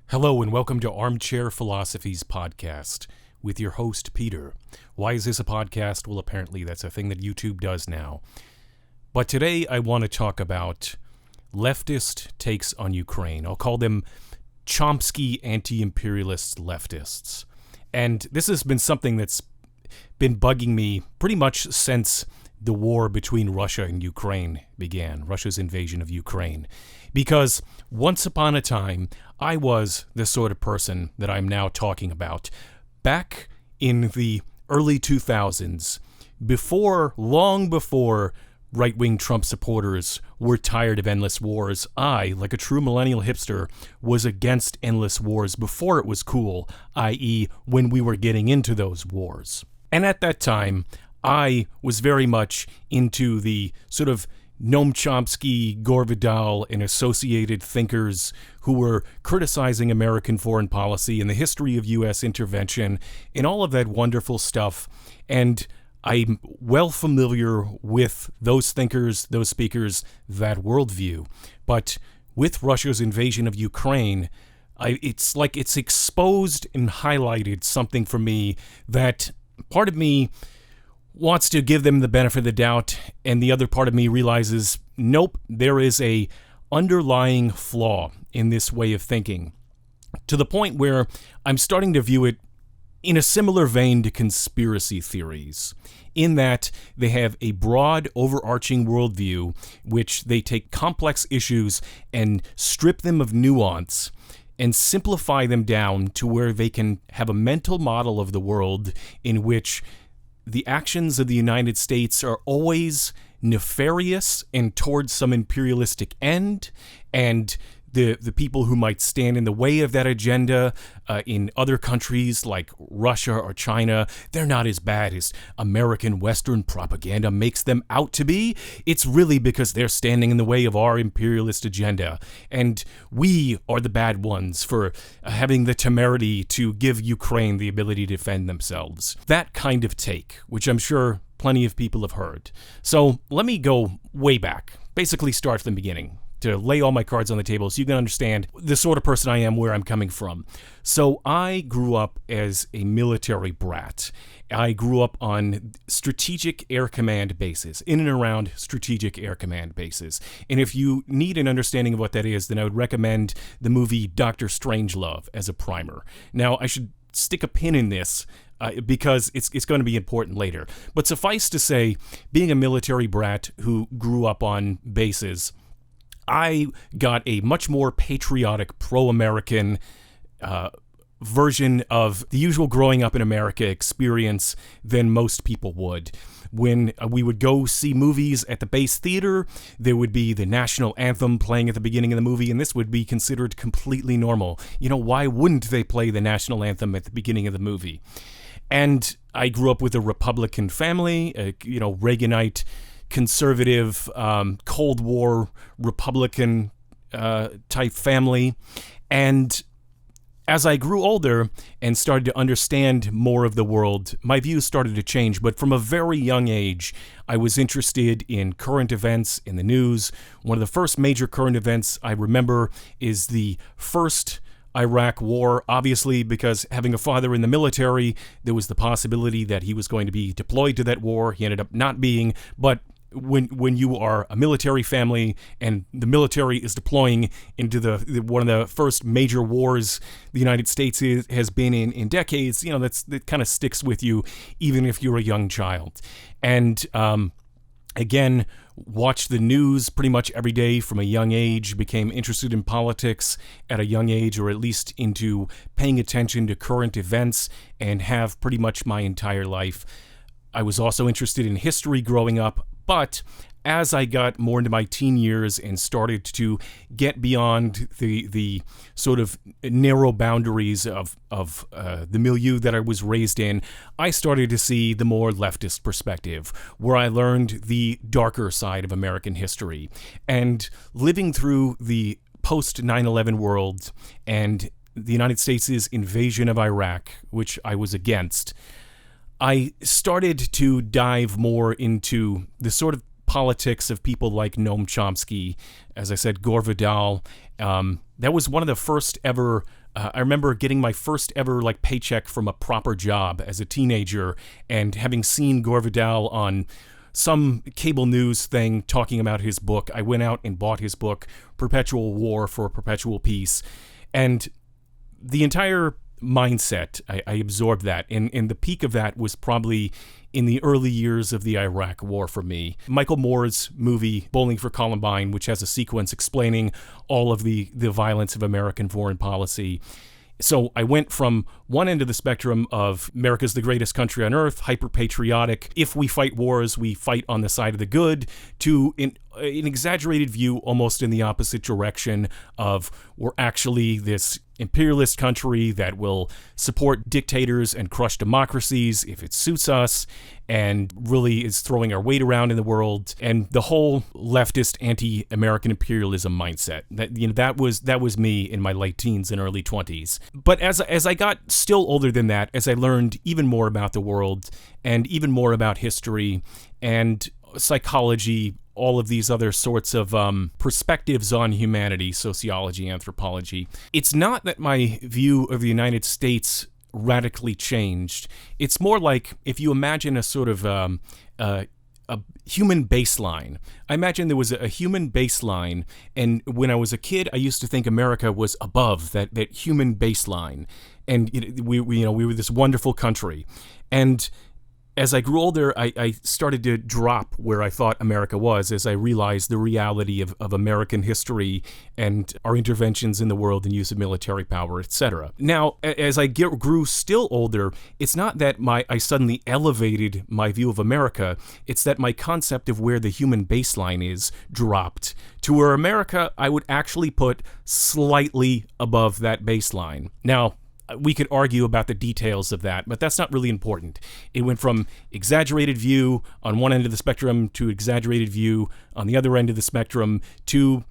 Hello and welcome to Armchair Philosophies podcast with your host, Peter. Why is this a podcast? Well, apparently that's a thing that YouTube does now. But today I want to talk about leftist takes on Ukraine. I'll call them Chomsky anti-imperialist leftists. And this has been something that's been bugging me pretty much since the war between Russia and Ukraine began, Russia's invasion of Ukraine. Because once upon a time, I was the sort of person that I'm now talking about. Back in the early 2000s, long before right-wing Trump supporters were tired of endless wars, I, like a true millennial hipster, was against endless wars before it was cool, i.e. when we were getting into those wars. And at that time, I was very much into the sort of Noam Chomsky, Gore Vidal, and associated thinkers who were criticizing American foreign policy and the history of U.S. intervention and all of that wonderful stuff. And I'm well familiar with those thinkers, those speakers, that worldview. But with Russia's invasion of Ukraine, it's like it's exposed and highlighted something for me that part of me wants to give them the benefit of the doubt, and the other part of me realizes, nope, there is a underlying flaw in this way of thinking, to the point where I'm starting to view it in a similar vein to conspiracy theories, in that they have a broad, overarching worldview, which they take complex issues and strip them of nuance and simplify them down to where they can have a mental model of the world in which the actions of the United States are always nefarious and towards some imperialistic end, and the people who might stand in the way of that agenda in other countries like Russia or China, they're not as bad as American Western propaganda makes them out to be. It's really because they're standing in the way of our imperialist agenda. And we are the bad ones for having the temerity to give Ukraine the ability to defend themselves. That kind of take, which I'm sure plenty of people have heard. So let me go way back, basically start from the beginning, to lay all my cards on the table so you can understand the sort of person I am, where I'm coming from. So I grew up as a military brat. I grew up on strategic air command bases, in and around strategic air command bases. And if you need an understanding of what that is, then I would recommend the movie Dr. Strangelove as a primer. Now, I should stick a pin in this because it's going to be important later. But suffice to say, being a military brat who grew up on bases, I got a much more patriotic, pro-American version of the usual growing up in America experience than most people would. When we would go see movies at the base theater, there would be the national anthem playing at the beginning of the movie, and this would be considered completely normal. You know, why wouldn't they play the national anthem at the beginning of the movie? And I grew up with a Republican family, Reaganite, conservative, Cold War, Republican type family. And as I grew older and started to understand more of the world, my views started to change. But from a very young age, I was interested in current events in the news. One of the first major current events I remember is the first Iraq war, obviously, because having a father in the military, there was the possibility that he was going to be deployed to that war. He ended up not being, but when you are a military family and the military is deploying into the one of the first major wars the United States has been in decades, that kind of sticks with you even if you're a young child. And again, watched the news pretty much every day from a young age, became interested in politics at a young age, or at least into paying attention to current events, and have pretty much my entire life. I was also interested in history growing up, but as I got more into my teen years and started to get beyond the sort of narrow boundaries of the milieu that I was raised in, I started to see the more leftist perspective, where I learned the darker side of American history. And living through the post 9/11 world and the United States' invasion of Iraq, which I was against, I started to dive more into the sort of politics of people like Noam Chomsky, as I said, Gore Vidal, That was one of the first ever. I remember getting my first ever paycheck from a proper job as a teenager, and having seen Gore Vidal on some cable news thing talking about his book. I went out and bought his book, Perpetual War for Perpetual Peace, and the entire mindset, I absorbed that, and the peak of that was probably in the early years of the Iraq War for me. Michael Moore's movie Bowling for Columbine, which has a sequence explaining all of the violence of American foreign policy. So I went from one end of the spectrum of America's the greatest country on earth, hyper-patriotic, if we fight wars, we fight on the side of the good, to an exaggerated view almost in the opposite direction of we're actually this imperialist country that will support dictators and crush democracies if it suits us, and really is throwing our weight around in the world, and the whole leftist anti-American imperialism mindset. That was me in my late teens and early 20s. But as I got still older than that, as I learned even more about the world and even more about history and psychology, all of these other sorts of perspectives on humanity, sociology, anthropology, it's not that my view of the United States radically changed. It's more like if you imagine a sort of a human baseline. I imagine there was a human baseline, and when I was a kid, I used to think America was above that human baseline, and we were this wonderful country. And as I grew older, I started to drop where I thought America was as I realized the reality of American history and our interventions in the world and use of military power, etc. Now, as I grew still older, it's not that I suddenly elevated my view of America, it's that my concept of where the human baseline is dropped to where America I would actually put slightly above that baseline. Now, we could argue about the details of that, but that's not really important. It went from exaggerated view on one end of the spectrum to exaggerated view on the other end of the spectrum to,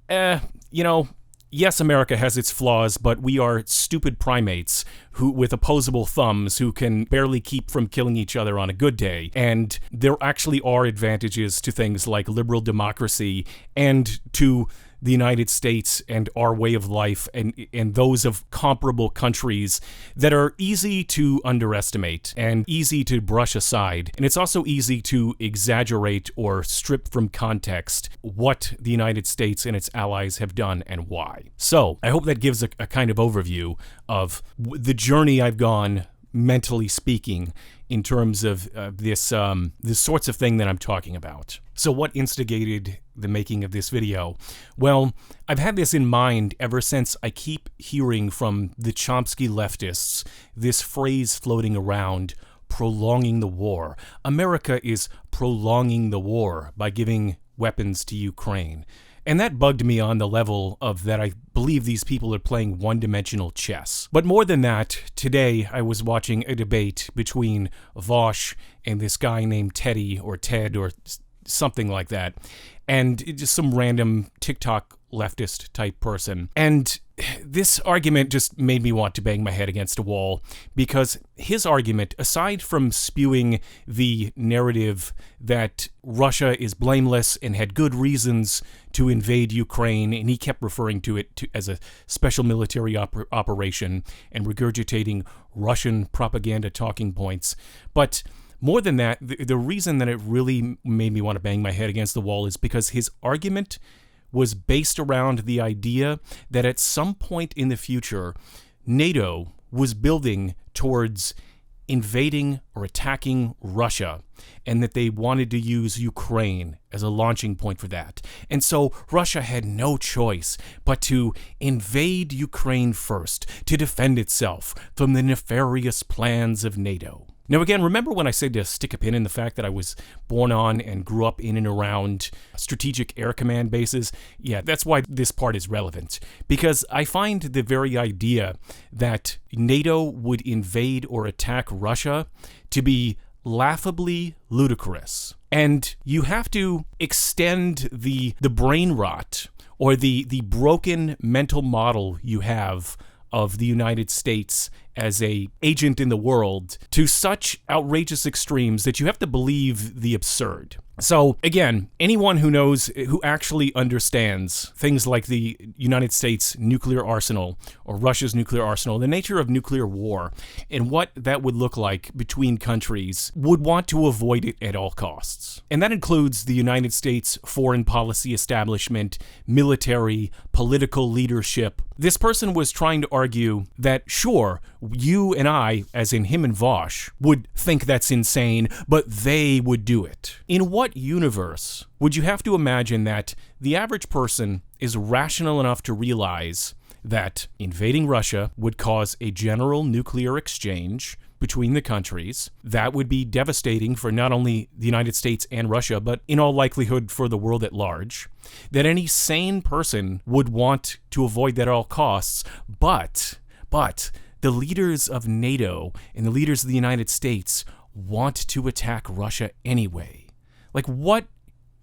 yes, America has its flaws, but we are stupid primates with opposable thumbs who can barely keep from killing each other on a good day. And there actually are advantages to things like liberal democracy and to the United States and our way of life and those of comparable countries that are easy to underestimate and easy to brush aside. And it's also easy to exaggerate or strip from context what the United States and its allies have done and why. So I hope that gives a kind of overview of the journey I've gone, mentally speaking, in terms of this sorts of thing that I'm talking about. So what instigated the making of this video? Well, I've had this in mind ever since I keep hearing from the Chomsky leftists this phrase floating around, prolonging the war. America is prolonging the war by giving weapons to Ukraine. And that bugged me on the level of that I believe these people are playing one-dimensional chess. But more than that, today I was watching a debate between Vaush and this guy named Teddy or Ted or something like that, and just some random TikTok leftist type person. And this argument just made me want to bang my head against a wall, because his argument, aside from spewing the narrative that Russia is blameless and had good reasons to invade Ukraine, and he kept referring to it as a special military operation and regurgitating Russian propaganda talking points, but more than that, the reason that it really made me want to bang my head against the wall is because his argument was based around the idea that at some point in the future, NATO was building towards invading or attacking Russia, and that they wanted to use Ukraine as a launching point for that. And so Russia had no choice but to invade Ukraine first, to defend itself from the nefarious plans of NATO. Now again, remember when I said to stick a pin in the fact that I was born on and grew up in and around strategic air command bases? Yeah, that's why this part is relevant. Because I find the very idea that NATO would invade or attack Russia to be laughably ludicrous. And you have to extend the brain rot or the broken mental model you have of the United States as a agent in the world to such outrageous extremes that you have to believe the absurd. So again, anyone who actually understands things like the United States nuclear arsenal or Russia's nuclear arsenal, the nature of nuclear war, and what that would look like between countries would want to avoid it at all costs. And that includes the United States foreign policy establishment, military, political leadership. This person was trying to argue that, sure, you and I, as in him and Vaush, would think that's insane, but they would do it. In what universe would you have to imagine that the average person is rational enough to realize that invading Russia would cause a general nuclear exchange between the countries that would be devastating for not only the United States and Russia, but in all likelihood for the world at large, that any sane person would want to avoid that at all costs, but the leaders of NATO and the leaders of the United States want to attack Russia anyway? Like, what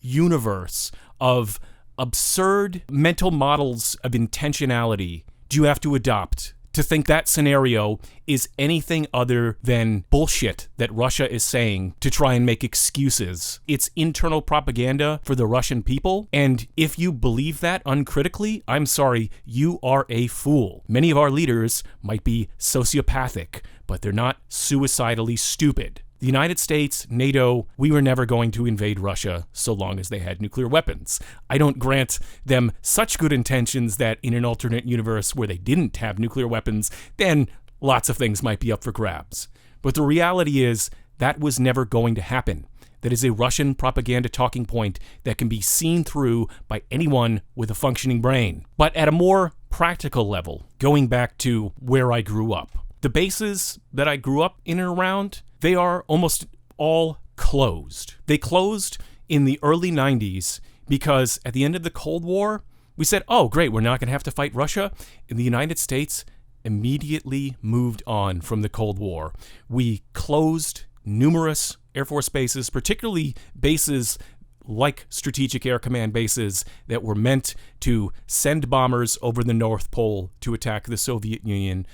universe of absurd mental models of intentionality do you have to adopt to think that scenario is anything other than bullshit that Russia is saying to try and make excuses? It's internal propaganda for the Russian people, and if you believe that uncritically, I'm sorry, you are a fool. Many of our leaders might be sociopathic, but they're not suicidally stupid. The United States, NATO, we were never going to invade Russia so long as they had nuclear weapons. I don't grant them such good intentions that in an alternate universe where they didn't have nuclear weapons, then lots of things might be up for grabs. But the reality is that was never going to happen. That is a Russian propaganda talking point that can be seen through by anyone with a functioning brain. But at a more practical level, going back to where I grew up, the bases that I grew up in and around, they are almost all closed. They closed in the early 90s because at the end of the Cold War, we said, oh, great, we're not going to have to fight Russia. And the United States immediately moved on from the Cold War. We closed numerous Air Force bases, particularly bases like Strategic Air Command bases that were meant to send bombers over the North Pole to attack the Soviet Union.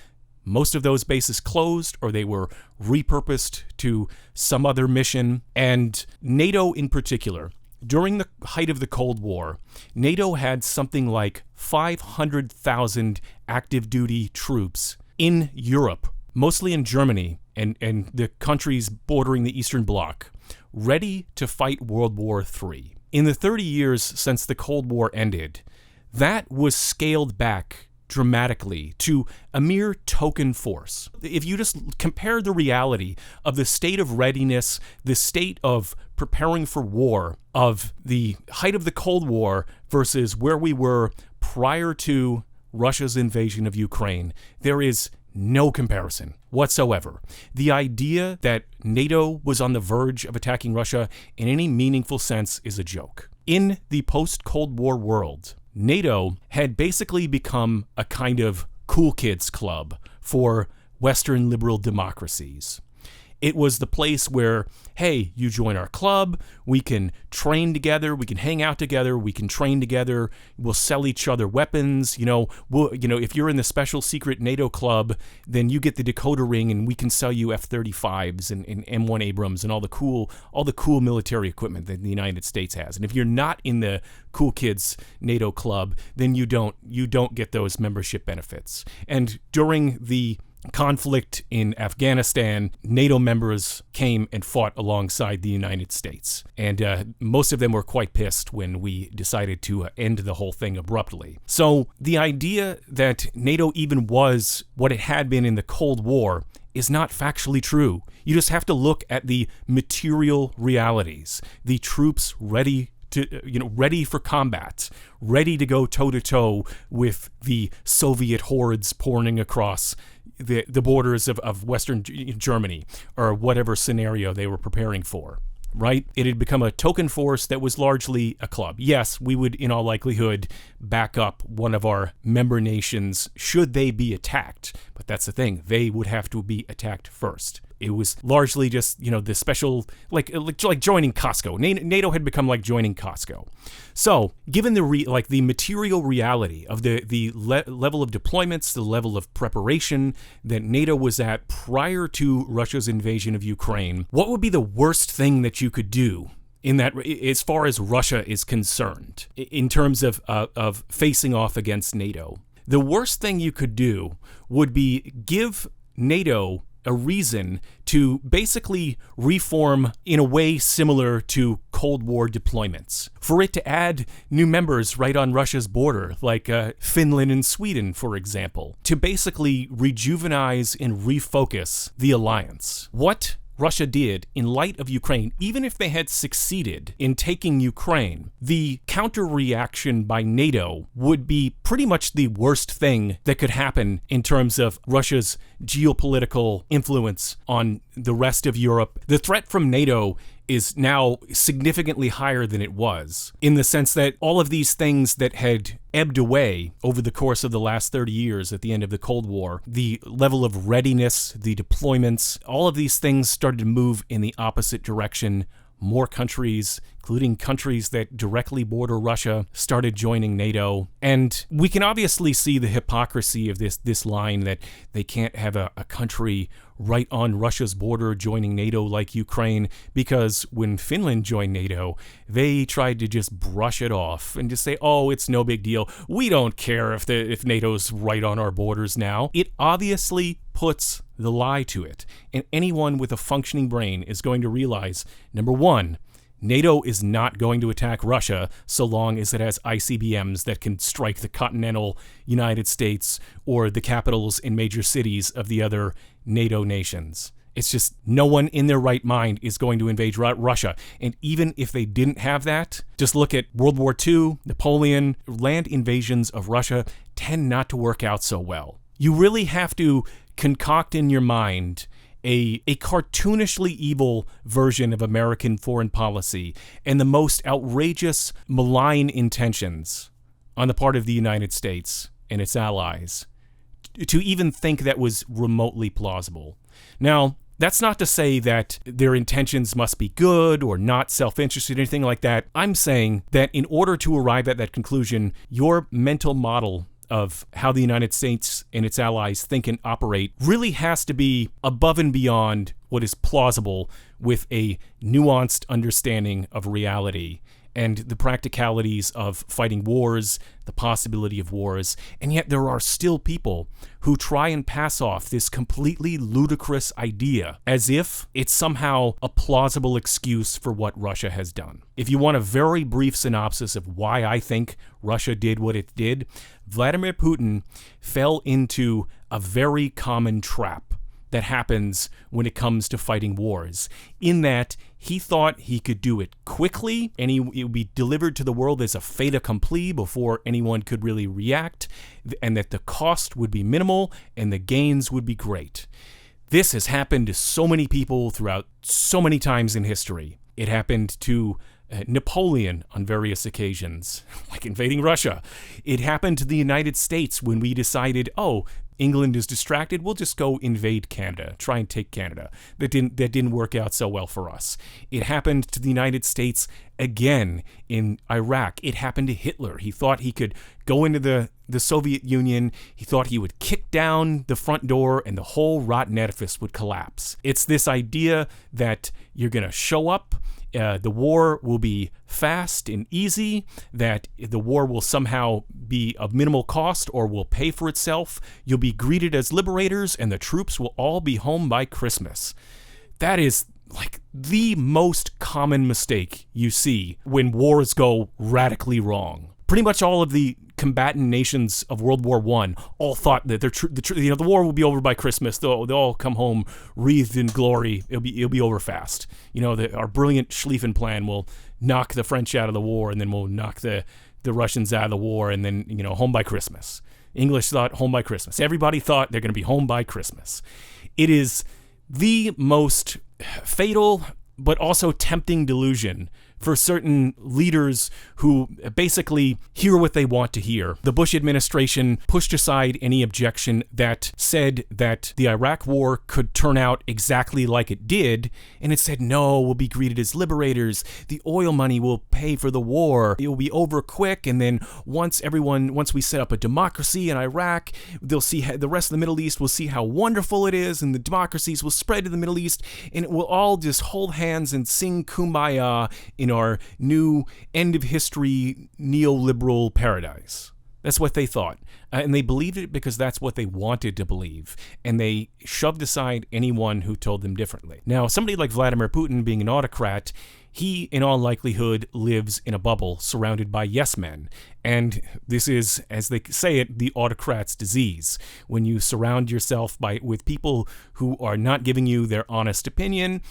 Most of those bases closed or they were repurposed to some other mission. And NATO in particular, during the height of the Cold War, NATO had something like 500,000 active duty troops in Europe, mostly in Germany and the countries bordering the Eastern Bloc, ready to fight World War III. In the 30 years since the Cold War ended, that was scaled back dramatically to a mere token force. If you just compare the reality of the state of readiness, the state of preparing for war, of the height of the Cold War versus where we were prior to Russia's invasion of Ukraine, there is no comparison whatsoever. The idea that NATO was on the verge of attacking Russia in any meaningful sense is a joke. In the post-Cold War world, NATO had basically become a kind of cool kids club for Western liberal democracies. It was the place where, hey, you join our club, we can train together, we can hang out together, we can train together, we'll sell each other weapons, if you're in the special secret NATO club, then you get the decoder ring and we can sell you F-35s and M1 Abrams and all the cool military equipment that the United States has. And if you're not in the cool kids NATO club, then you don't get those membership benefits. And during the conflict in Afghanistan, NATO members came and fought alongside the United States. And most of them were quite pissed when we decided to end the whole thing abruptly. So the idea that NATO even was what it had been in the Cold War is not factually true. You just have to look at the material realities. The troops ready for combat, ready to go toe-to-toe with the Soviet hordes pouring across the borders of Western Germany, or whatever scenario they were preparing for, right? It had become a token force that was largely a club. Yes, we would, in all likelihood, back up one of our member nations should they be attacked, but that's the thing, they would have to be attacked first. It was largely just, the special, like joining Costco. NATO had become like joining Costco. So, given the material reality of the level of deployments, the level of preparation that NATO was at prior to Russia's invasion of Ukraine, what would be the worst thing that you could do in that, as far as Russia is concerned, in terms of facing off against NATO? The worst thing you could do would be give NATO a reason to basically reform in a way similar to Cold War deployments. For it to add new members right on Russia's border, like Finland and Sweden, for example, to basically rejuvenize and refocus the alliance. What Russia did in light of Ukraine, even if they had succeeded in taking Ukraine, the counter-reaction by NATO would be pretty much the worst thing that could happen in terms of Russia's geopolitical influence on the rest of Europe. The threat from NATO is now significantly higher than it was, in the sense that all of these things that had ebbed away over the course of the last 30 years at the end of the Cold War, the level of readiness, the deployments, all of these things started to move in the opposite direction. More countries, including countries that directly border Russia, started joining NATO. And we can obviously see the hypocrisy of this line that they can't have a country right on Russia's border joining NATO like Ukraine, because when Finland joined NATO, they tried to just brush it off and just say, oh, it's no big deal. We don't care if NATO's right on our borders now. It obviously puts the lie to it. And anyone with a functioning brain is going to realize, number one, NATO is not going to attack Russia so long as it has ICBMs that can strike the continental United States or the capitals in major cities of the other NATO nations. It's just no one in their right mind is going to invade Russia. And even if they didn't have that, just look at World War II, Napoleon. Land invasions of Russia tend not to work out so well. You really have to concoct in your mind a cartoonishly evil version of American foreign policy and the most outrageous, malign intentions on the part of the United States and its allies to even think that was remotely plausible. Now, that's not to say that their intentions must be good or not self-interested or anything like that. I'm saying that in order to arrive at that conclusion, your mental model of how the United States and its allies think and operate really has to be above and beyond what is plausible with a nuanced understanding of reality and the practicalities of fighting wars, the possibility of wars. And yet there are still people who try and pass off this completely ludicrous idea as if it's somehow a plausible excuse for what Russia has done. If you want a very brief synopsis of why I think Russia did what it did, Vladimir Putin fell into a very common trap that happens when it comes to fighting wars, in that he thought he could do it quickly and it would be delivered to the world as a fait accompli before anyone could really react, and that the cost would be minimal and the gains would be great. This has happened to so many people throughout so many times in history. It happened to Napoleon on various occasions, like invading Russia. It happened to the United States when we decided, oh, England is distracted, we'll just go invade Canada, try and take Canada. That didn't work out so well for us. It happened to the United States again in Iraq. It happened to Hitler. He thought he could go into the Soviet Union. He thought he would kick down the front door and the whole rotten edifice would collapse. It's this idea that you're going to show up, the war will be fast and easy, that the war will somehow be of minimal cost or will pay for itself. You'll be greeted as liberators and the troops will all be home by Christmas. That is like the most common mistake you see when wars go radically wrong. Pretty much all of the combatant nations of World War I all thought that the war will be over by Christmas. They'll all come home wreathed in glory. It'll be over fast. Our brilliant Schlieffen plan will knock the French out of the war, and then we'll knock the Russians out of the war, and then home by Christmas. English thought home by Christmas. Everybody thought they're going to be home by Christmas. It is the most fatal but also tempting delusion for certain leaders who basically hear what they want to hear. The Bush administration pushed aside any objection that said that the Iraq war could turn out exactly like it did, and it said, no, we'll be greeted as liberators. The oil money will pay for the war. It will be over quick, and then once we set up a democracy in Iraq, they'll see the rest of the Middle East will see how wonderful it is, and the democracies will spread to the Middle East, and we'll all just hold hands and sing Kumbaya in our new end-of-history neoliberal paradise. That's what they thought. And they believed it because that's what they wanted to believe. And they shoved aside anyone who told them differently. Now, somebody like Vladimir Putin, being an autocrat, he, in all likelihood, lives in a bubble surrounded by yes men. And this is, as they say it, the autocrat's disease. When you surround yourself with people who are not giving you their honest opinion,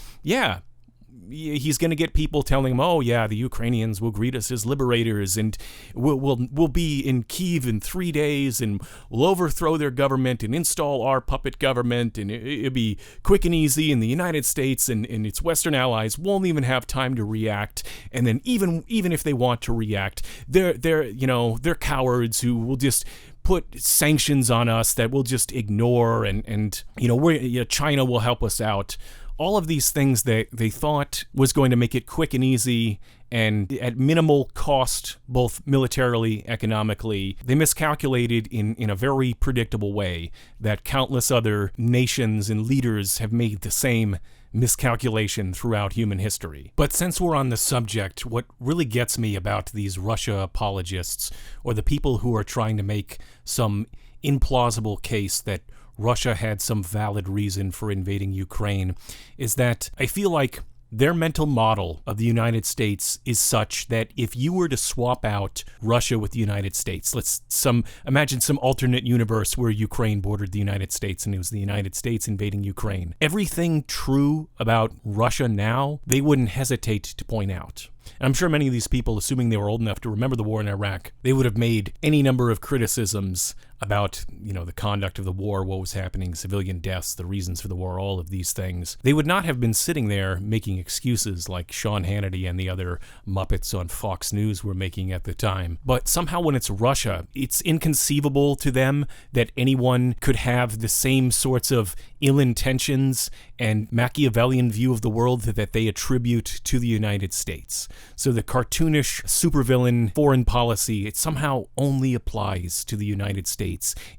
he's going to get people telling him, oh yeah, the Ukrainians will greet us as liberators, and we'll be in Kyiv in 3 days, and we'll overthrow their government and install our puppet government, and it'll be quick and easy, and the United States and its Western allies won't even have time to react. And then even if they want to react, they're cowards who will just put sanctions on us that we'll just ignore, and China will help us out. All of these things that they thought was going to make it quick and easy and at minimal cost, both militarily, economically, they miscalculated in a very predictable way that countless other nations and leaders have made the same miscalculation throughout human history. But since we're on the subject, what really gets me about these Russia apologists, or the people who are trying to make some implausible case that Russia had some valid reason for invading Ukraine, is that I feel like their mental model of the United States is such that if you were to swap out Russia with the United States, imagine some alternate universe where Ukraine bordered the United States and it was the United States invading Ukraine. Everything true about Russia now, they wouldn't hesitate to point out. And I'm sure many of these people, assuming they were old enough to remember the war in Iraq, they would have made any number of criticisms about, the conduct of the war, what was happening, civilian deaths, the reasons for the war, all of these things. They would not have been sitting there making excuses like Sean Hannity and the other Muppets on Fox News were making at the time. But somehow when it's Russia, it's inconceivable to them that anyone could have the same sorts of ill intentions and Machiavellian view of the world that they attribute to the United States. So the cartoonish supervillain foreign policy, it somehow only applies to the United States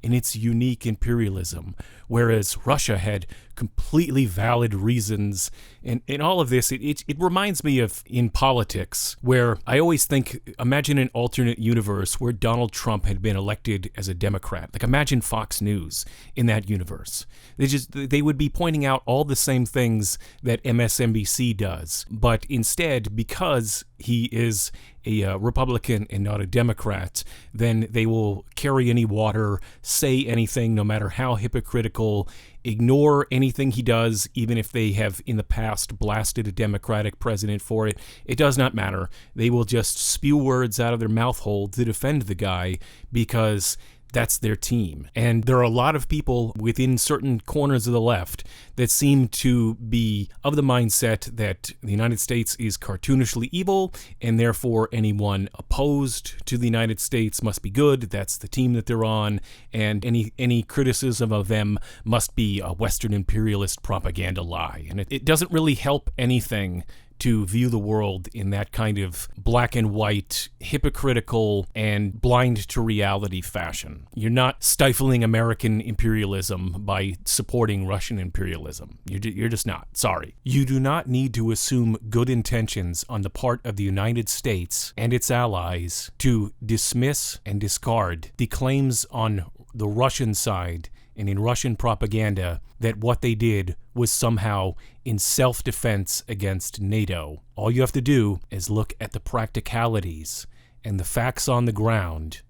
in its unique imperialism, whereas Russia had completely valid reasons. And in all of this, it reminds me of in politics, where I always think, imagine an alternate universe where Donald Trump had been elected as a Democrat. Like, imagine Fox News in that universe. They would be pointing out all the same things that MSNBC does, but instead, because he is a Republican and not a Democrat, then they will carry any water, say anything, no matter how hypocritical, ignore anything he does, even if they have in the past blasted a Democratic president for it. It does not matter. They will just spew words out of their mouth hole to defend the guy because that's their team. And there are a lot of people within certain corners of the left that seem to be of the mindset that the United States is cartoonishly evil, and therefore anyone opposed to the United States must be good. That's the team that they're on, and any criticism of them must be a Western imperialist propaganda lie. And it doesn't really help anything to view the world in that kind of black and white, hypocritical, and blind to reality fashion. You're not stifling American imperialism by supporting Russian imperialism. You're just not. Sorry. You do not need to assume good intentions on the part of the United States and its allies to dismiss and discard the claims on the Russian side and in Russian propaganda that what they did was somehow in self-defense against NATO. All you have to do is look at the practicalities and the facts on the ground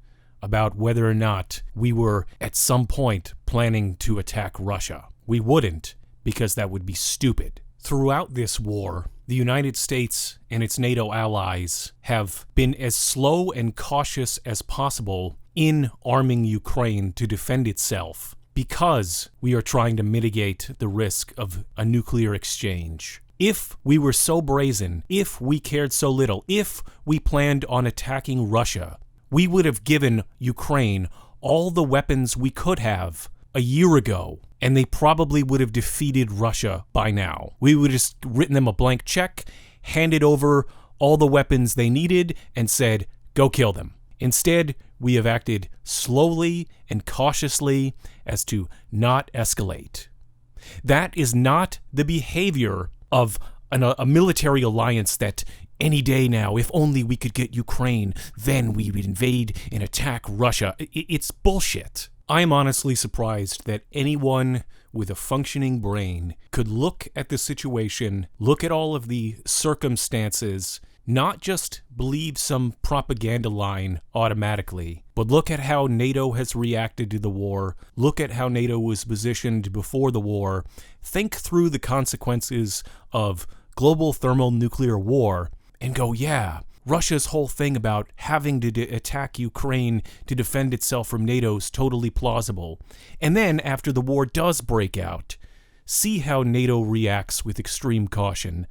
about whether or not we were at some point planning to attack Russia. We wouldn't, because that would be stupid. Throughout this war, the United States and its NATO allies have been as slow and cautious as possible in arming Ukraine to defend itself, because we are trying to mitigate the risk of a nuclear exchange. If we were so brazen, if we cared so little, if we planned on attacking Russia, we would have given Ukraine all the weapons we could have a year ago, and they probably would have defeated Russia by now. We would have just written them a blank check, handed over all the weapons they needed, and said, go kill them. Instead, we have acted slowly and cautiously as to not escalate. That is not the behavior of a military alliance that any day now, if only we could get Ukraine, then we would invade and attack Russia. It's bullshit. I'm honestly surprised that anyone with a functioning brain could look at the situation, look at all of the circumstances, not just believe some propaganda line automatically, but look at how NATO has reacted to the war, look at how NATO was positioned before the war, think through the consequences of global thermonuclear war, and go, yeah, Russia's whole thing about having to attack Ukraine to defend itself from NATO is totally plausible. And then, after the war does break out, see how NATO reacts with extreme caution.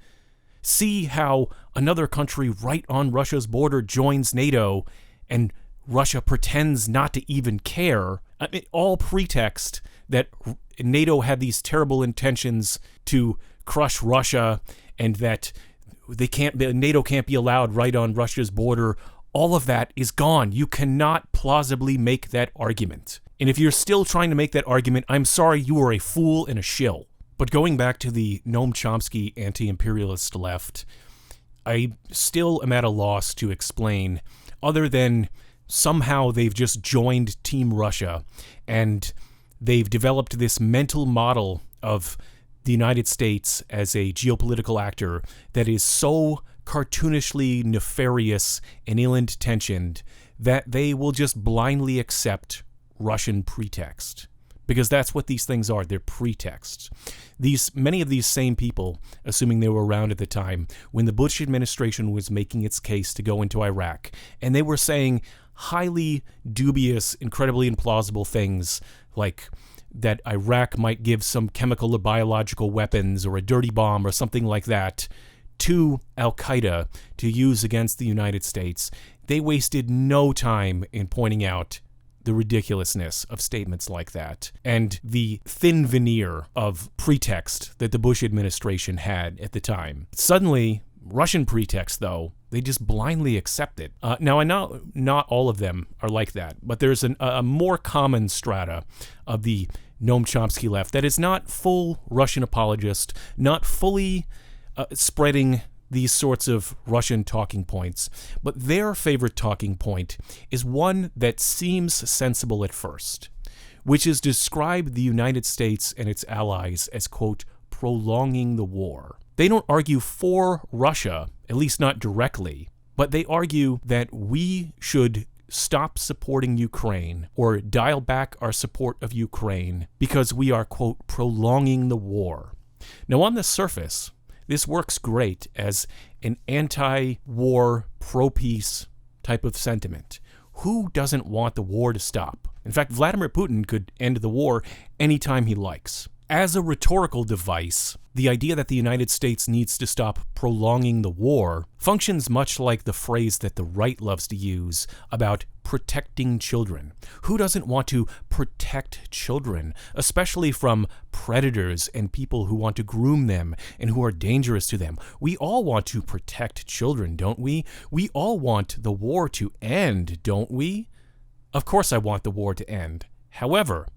See how another country right on Russia's border joins NATO and Russia pretends not to even care. I mean, all pretext that NATO had these terrible intentions to crush Russia and that NATO can't be allowed right on Russia's border. All of that is gone. You cannot plausibly make that argument. And if you're still trying to make that argument, I'm sorry, you are a fool and a shill. But going back to the Noam Chomsky anti-imperialist left, I still am at a loss to explain, other than somehow they've just joined Team Russia and they've developed this mental model of the United States as a geopolitical actor that is so cartoonishly nefarious and ill-intentioned that they will just blindly accept Russian pretext. Because that's what these things are. They're pretexts. Many of these same people, assuming they were around at the time, when the Bush administration was making its case to go into Iraq, and they were saying highly dubious, incredibly implausible things like that Iraq might give some chemical or biological weapons or a dirty bomb or something like that to Al-Qaeda to use against the United States, they wasted no time in pointing out the ridiculousness of statements like that and the thin veneer of pretext that the Bush administration had at the time. Suddenly, Russian pretext, though, they just blindly accept it. Now, I know not all of them are like that, but there's a more common strata of the Noam Chomsky left that is not full Russian apologist, not fully spreading these sorts of Russian talking points, but their favorite talking point is one that seems sensible at first, which is describe the United States and its allies as, quote, prolonging the war. They don't argue for Russia, at least not directly, but they argue that we should stop supporting Ukraine or dial back our support of Ukraine because we are, quote, prolonging the war. Now, on the surface, this works great as an anti-war, pro-peace type of sentiment. Who doesn't want the war to stop? In fact, Vladimir Putin could end the war anytime he likes. As a rhetorical device, the idea that the United States needs to stop prolonging the war functions much like the phrase that the right loves to use about protecting children. Who doesn't want to protect children, especially from predators and people who want to groom them and who are dangerous to them? We all want to protect children, don't we? We all want the war to end, don't we? Of course I want the war to end. However,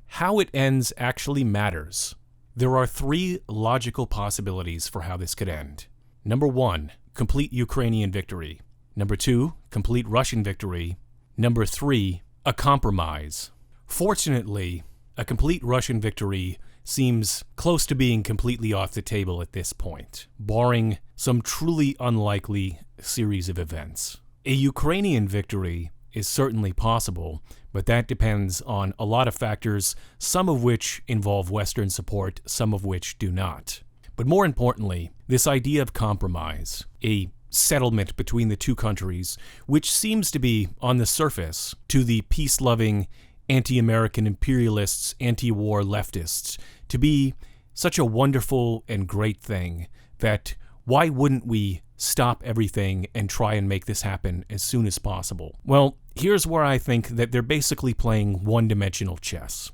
how it ends actually matters. There are three logical possibilities for how this could end. Number one, complete Ukrainian victory. Number two, complete Russian victory. Number three, a compromise. Fortunately, a complete Russian victory seems close to being completely off the table at this point, barring some truly unlikely series of events. A Ukrainian victory is certainly possible, but that depends on a lot of factors, some of which involve Western support, some of which do not. But more importantly, this idea of compromise, a settlement between the two countries, which seems to be, on the surface, to the peace-loving, anti-American imperialists, anti-war leftists, to be such a wonderful and great thing that why wouldn't we stop everything and try and make this happen as soon as possible? Well, here's where I think that they're basically playing one-dimensional chess.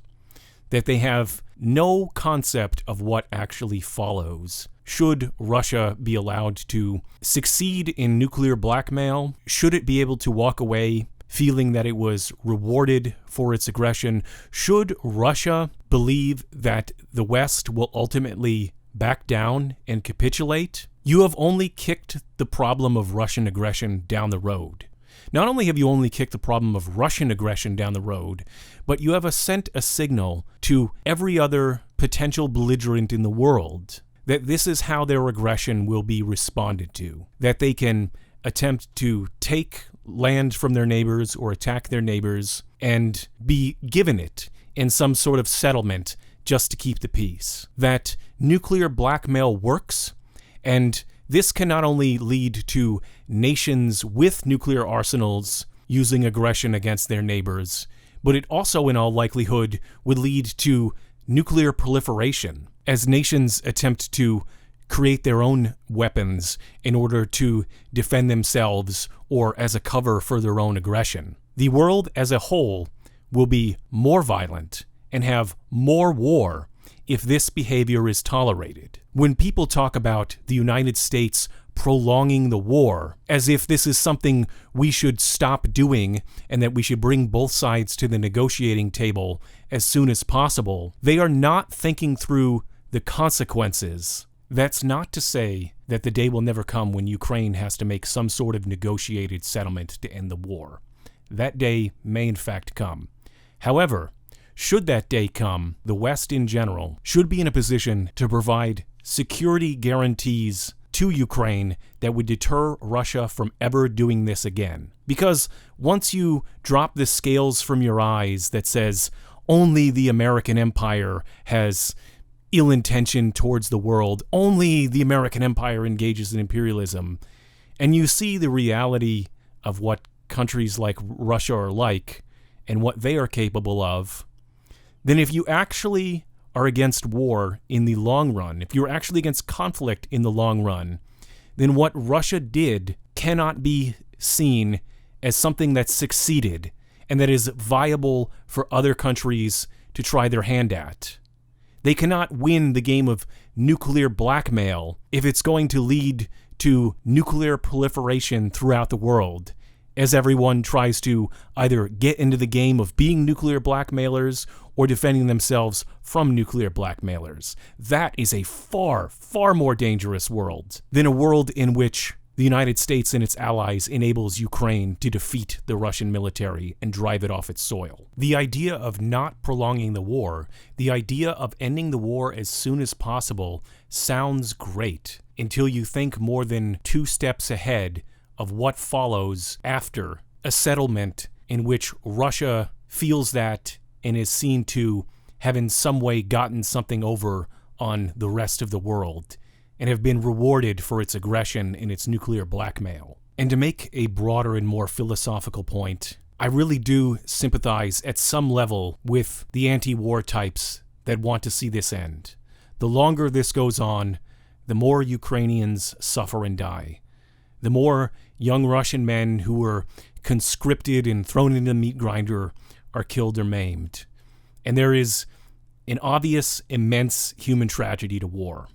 That they have no concept of what actually follows. Should Russia be allowed to succeed in nuclear blackmail? Should it be able to walk away feeling that it was rewarded for its aggression? Should Russia believe that the West will ultimately back down and capitulate? You have only kicked the problem of Russian aggression down the road. Not only have you only kicked the problem of Russian aggression down the road, but you have sent a signal to every other potential belligerent in the world that this is how their aggression will be responded to. That they can attempt to take land from their neighbors or attack their neighbors and be given it in some sort of settlement just to keep the peace. That nuclear blackmail works, and this can not only lead to nations with nuclear arsenals using aggression against their neighbors, but it also in all likelihood would lead to nuclear proliferation as nations attempt to create their own weapons in order to defend themselves or as a cover for their own aggression. The world as a whole will be more violent and have more war if this behavior is tolerated. When people talk about the United States prolonging the war, as if this is something we should stop doing and that we should bring both sides to the negotiating table as soon as possible, they are not thinking through the consequences. That's not to say that the day will never come when Ukraine has to make some sort of negotiated settlement to end the war. That day may in fact come. However, should that day come, the West in general should be in a position to provide security guarantees to Ukraine that would deter Russia from ever doing this again. Because once you drop the scales from your eyes that says only the American empire has ill intention towards the world, only the American empire engages in imperialism, and you see the reality of what countries like Russia are like and what they are capable of, then if you actually are against war in the long run, if you're actually against conflict in the long run, then what Russia did cannot be seen as something that succeeded and that is viable for other countries to try their hand at. They cannot win the game of nuclear blackmail if it's going to lead to nuclear proliferation throughout the world, as everyone tries to either get into the game of being nuclear blackmailers or defending themselves from nuclear blackmailers. That is a far, far more dangerous world than a world in which the United States and its allies enables Ukraine to defeat the Russian military and drive it off its soil. The idea of not prolonging the war, the idea of ending the war as soon as possible, sounds great until you think more than 2 steps ahead of what follows after a settlement in which Russia feels that and is seen to have in some way gotten something over on the rest of the world and have been rewarded for its aggression and its nuclear blackmail. And to make a broader and more philosophical point, I really do sympathize at some level with the anti-war types that want to see this end. The longer this goes on, the more Ukrainians suffer and die. The more young Russian men who were conscripted and thrown into the meat grinder are killed or maimed. And there is an obvious, immense human tragedy to war.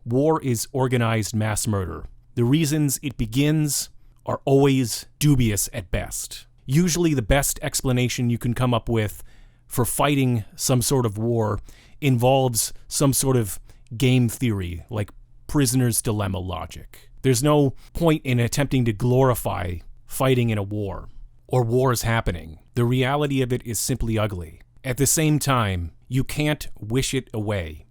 War is organized mass murder. The reasons it begins are always dubious at best. Usually the best explanation you can come up with for fighting some sort of war involves some sort of game theory, like prisoner's dilemma logic. There's no point in attempting to glorify fighting in a war or wars happening. The reality of it is simply ugly. At the same time, you can't wish it away.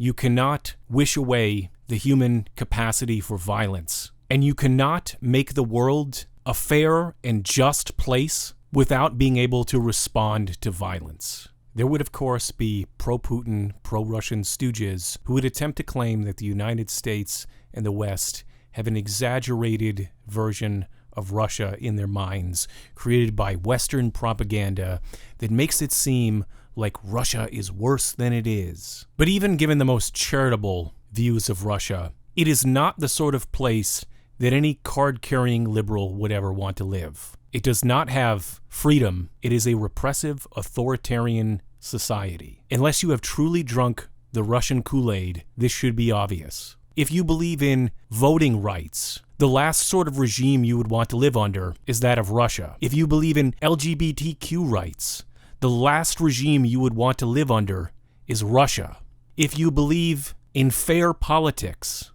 You cannot wish away the human capacity for violence. And you cannot make the world a fair and just place without being able to respond to violence. There would, of course, be pro-Putin, pro-Russian stooges who would attempt to claim that the United States and the West have an exaggerated version of Russia in their minds, created by Western propaganda that makes it seem like Russia is worse than it is. But even given the most charitable views of Russia, it is not the sort of place that any card-carrying liberal would ever want to live. It does not have freedom. It is a repressive, authoritarian society. Unless you have truly drunk the Russian Kool-Aid, this should be obvious. If you believe in voting rights, the last sort of regime you would want to live under is that of Russia. If you believe in LGBTQ rights, the last regime you would want to live under is Russia. If you believe in fair politics,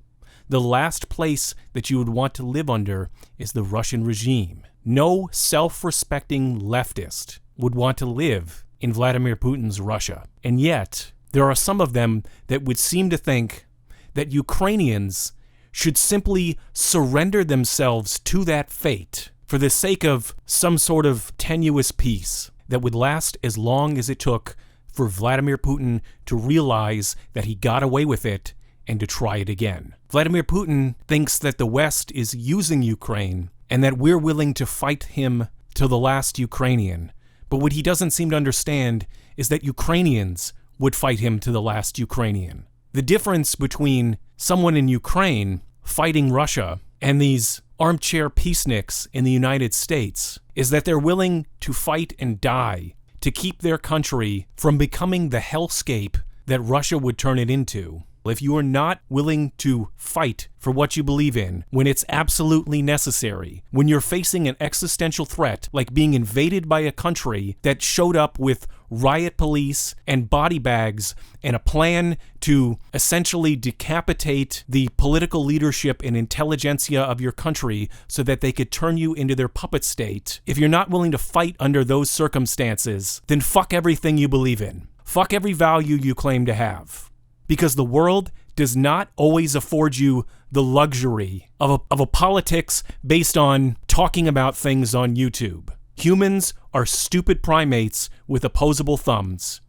the last place that you would want to live under is the Russian regime. No self-respecting leftist would want to live in Vladimir Putin's Russia. And yet, there are some of them that would seem to think that Ukrainians should simply surrender themselves to that fate for the sake of some sort of tenuous peace that would last as long as it took for Vladimir Putin to realize that he got away with it and to try it again. Vladimir Putin thinks that the West is using Ukraine and that we're willing to fight him to the last Ukrainian. But what he doesn't seem to understand is that Ukrainians would fight him to the last Ukrainian. The difference between someone in Ukraine fighting Russia and these armchair peaceniks in the United States is that they're willing to fight and die to keep their country from becoming the hellscape that Russia would turn it into. If you are not willing to fight for what you believe in when it's absolutely necessary, when you're facing an existential threat like being invaded by a country that showed up with riot police and body bags and a plan to essentially decapitate the political leadership and intelligentsia of your country so that they could turn you into their puppet state, if you're not willing to fight under those circumstances, then fuck everything you believe in. Fuck every value you claim to have. Because the world does not always afford you the luxury of a politics based on talking about things on YouTube. Humans are stupid primates with opposable thumbs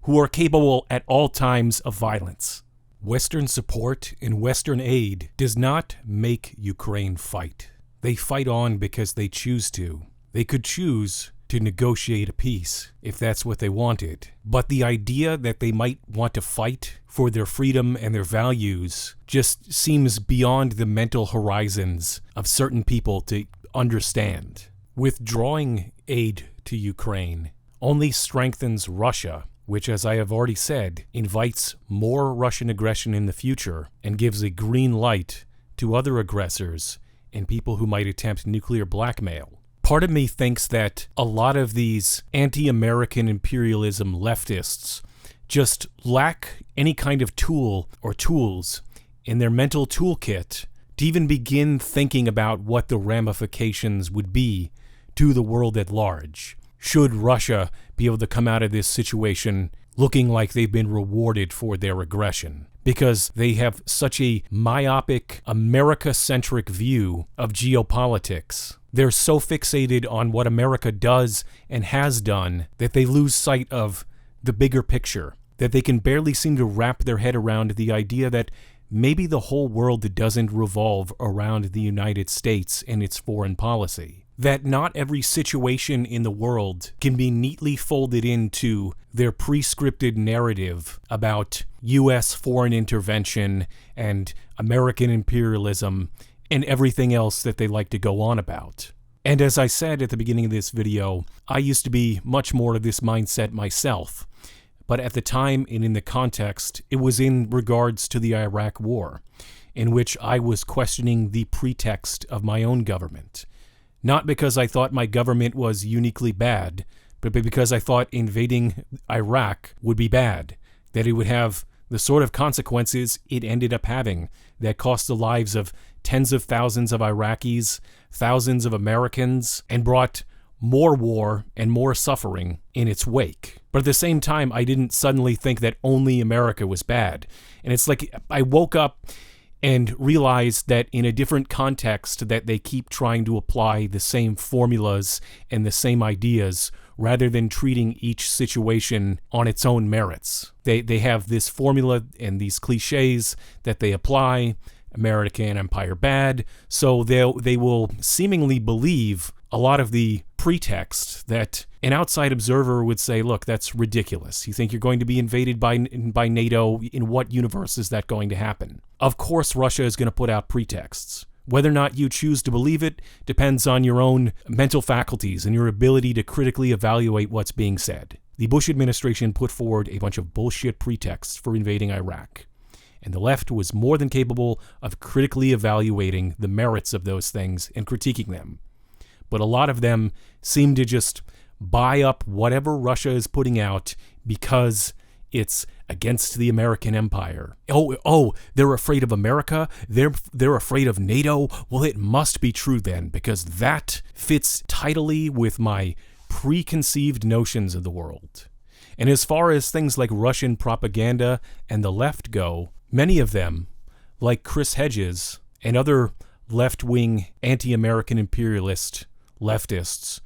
who are capable at all times of violence. Western support and Western aid does not make Ukraine fight. They fight on because they choose to. They could choose to negotiate a peace if that's what they wanted. But the idea that they might want to fight for their freedom and their values just seems beyond the mental horizons of certain people to understand. Withdrawing aid to Ukraine only strengthens Russia, which, as I have already said, invites more Russian aggression in the future and gives a green light to other aggressors and people who might attempt nuclear blackmail. Part of me thinks that a lot of these anti-American imperialism leftists just lack any kind of tool or tools in their mental toolkit to even begin thinking about what the ramifications would be to the world at large, should Russia be able to come out of this situation looking like they've been rewarded for their aggression. Because they have such a myopic, America-centric view of geopolitics. They're so fixated on what America does and has done that they lose sight of the bigger picture, that they can barely seem to wrap their head around the idea that maybe the whole world doesn't revolve around the United States and its foreign policy. That not every situation in the world can be neatly folded into their prescripted narrative about U.S. foreign intervention and American imperialism and everything else that they like to go on about. And as I said at the beginning of this video, I used to be much more of this mindset myself. But at the time and in the context, it was in regards to the Iraq War, in which I was questioning the pretext of my own government. Not because I thought my government was uniquely bad, but because I thought invading Iraq would be bad, that it would have the sort of consequences it ended up having that cost the lives of tens of thousands of Iraqis, thousands of Americans, and brought more war and more suffering in its wake. But at the same time, I didn't suddenly think that only America was bad. And it's like I woke up and realized that in a different context that they keep trying to apply the same formulas and the same ideas rather than treating each situation on its own merits. They have this formula and these cliches that they apply, American empire bad, so they will seemingly believe a lot of the pretext that an outside observer would say, look, that's ridiculous. You think you're going to be invaded by NATO? In what universe is that going to happen? Of course, Russia is going to put out pretexts. Whether or not you choose to believe it depends on your own mental faculties and your ability to critically evaluate what's being said. The Bush administration put forward a bunch of bullshit pretexts for invading Iraq, and the left was more than capable of critically evaluating the merits of those things and critiquing them. But a lot of them seem to just buy up whatever Russia is putting out because it's against the American empire. Oh, they're afraid of America? They're afraid of NATO? Well, it must be true then, because that fits tidily with my preconceived notions of the world. And as far as things like Russian propaganda and the left go, many of them, like Chris Hedges and other left-wing anti-American imperialist leftists,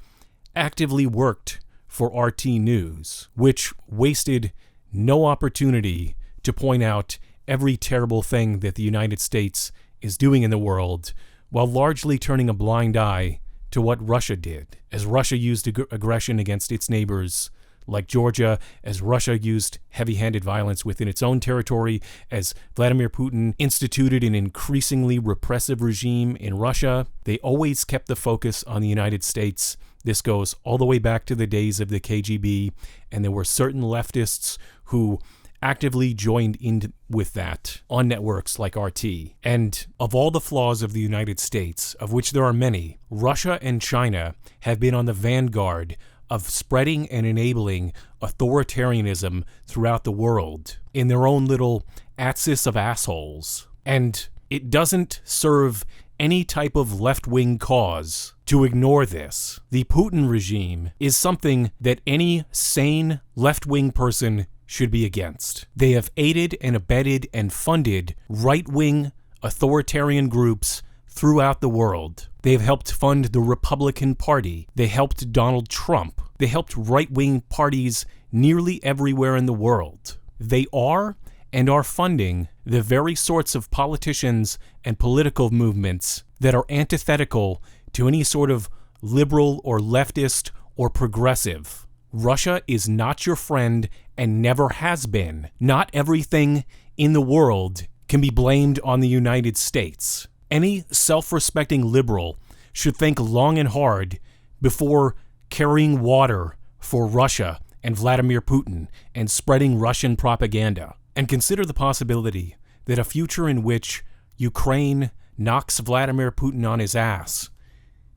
actively worked for RT News, which wasted no opportunity to point out every terrible thing that the United States is doing in the world, while largely turning a blind eye to what Russia did, as Russia used aggression against its neighbors, like Georgia, as Russia used heavy-handed violence within its own territory, as Vladimir Putin instituted an increasingly repressive regime in Russia. They always kept the focus on the United States. This goes all the way back to the days of the KGB, and there were certain leftists who actively joined in with that on networks like RT. And of all the flaws of the United States, of which there are many, Russia and China have been on the vanguard of spreading and enabling authoritarianism throughout the world in their own little axis of assholes. And it doesn't serve any type of left-wing cause to ignore this. The Putin regime is something that any sane left-wing person should be against. They have aided and abetted and funded right-wing authoritarian groups throughout the world. They have helped fund the Republican Party. They helped Donald Trump. They helped right-wing parties nearly everywhere in the world. They are and are funding the very sorts of politicians and political movements that are antithetical to any sort of liberal or leftist or progressive. Russia is not your friend and never has been. Not everything in the world can be blamed on the United States. Any self-respecting liberal should think long and hard before carrying water for Russia and Vladimir Putin and spreading Russian propaganda. And consider the possibility that a future in which Ukraine knocks Vladimir Putin on his ass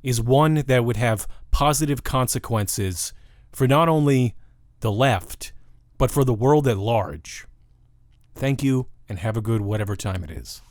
is one that would have positive consequences for not only the left, but for the world at large. Thank you, and have a good whatever time it is.